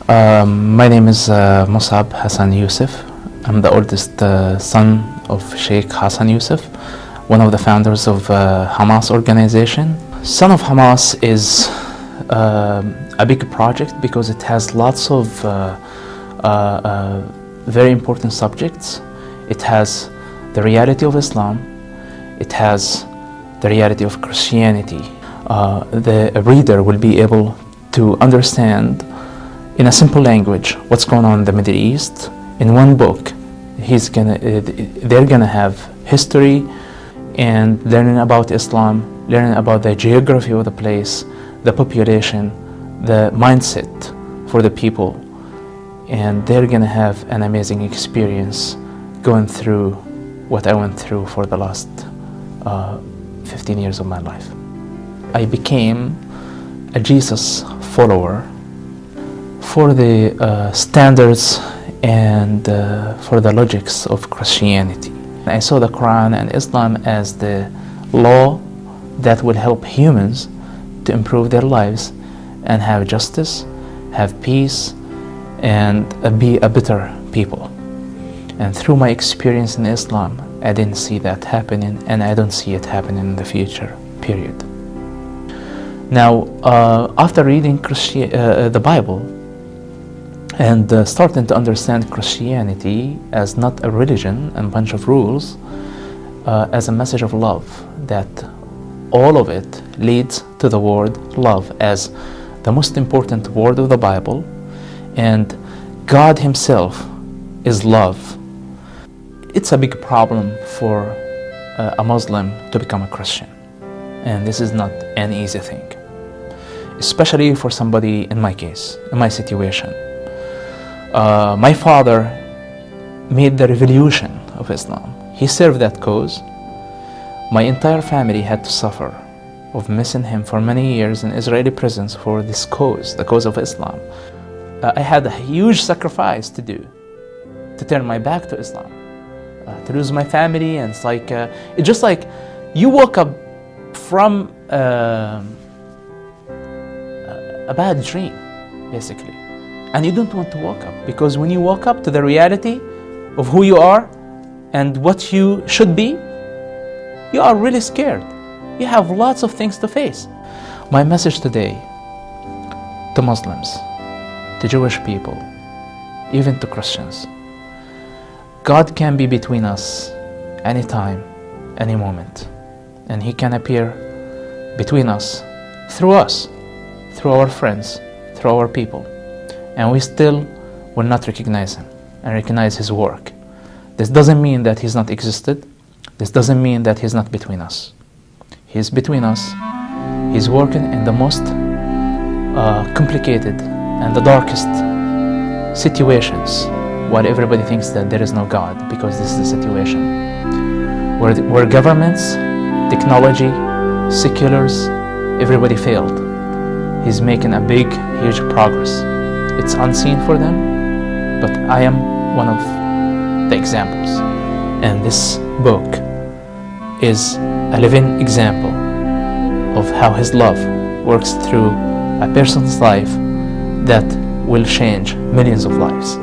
My name is Musab Hassan Yusuf. I'm the oldest son of Sheikh Hassan Yusuf, one of the founders of Hamas organization. Son of Hamas is a big project because it has lots of very important subjects. It has the reality of Islam. It has the reality of Christianity. The reader will be able to understand in a simple language what's going on in the Middle East. In one book, they're gonna have history and learning about Islam, learning about the geography of the place, the population, the mindset for the people, and they're gonna have an amazing experience going through what I went through for the last 15 years of my life. I became a Jesus follower for the standards and for the logics of Christianity. I saw the Quran and Islam as the law that will help humans to improve their lives and have justice, have peace, and be a better people. And through my experience in Islam, I didn't see that happening, and I don't see it happening in the future, period. Now, after reading the Bible and starting to understand Christianity as not a religion and a bunch of rules, as a message of love, that all of it leads to the word love as the most important word of the Bible, and God Himself is love. It's a big problem for a Muslim to become a Christian, and this is not an easy thing, especially for somebody in my case, in my situation. My father made the revolution of Islam. He served that cause. My entire family had to suffer of missing him for many years in Israeli prisons for this cause, the cause of Islam. I had a huge sacrifice to do to turn my back to Islam, to lose my family, and it's just like you woke up from a bad dream, basically. And you don't want to wake up, because when you wake up to the reality of who you are and what you should be, you are really scared. You have lots of things to face. My message today to Muslims, to Jewish people, even to Christians: God can be between us anytime, any moment, and He can appear between us, through our friends, through our people. And we still will not recognize Him and recognize His work. This doesn't mean that He's not existed. This doesn't mean that He's not between us. He's between us. He's working in the most complicated and the darkest situations, while everybody thinks that there is no God, because this is the situation where governments, technology, seculars, everybody failed. He's making a big, huge progress. It's unseen for them, but I am one of the examples. And this book is a living example of how His love works through a person's life that will change millions of lives.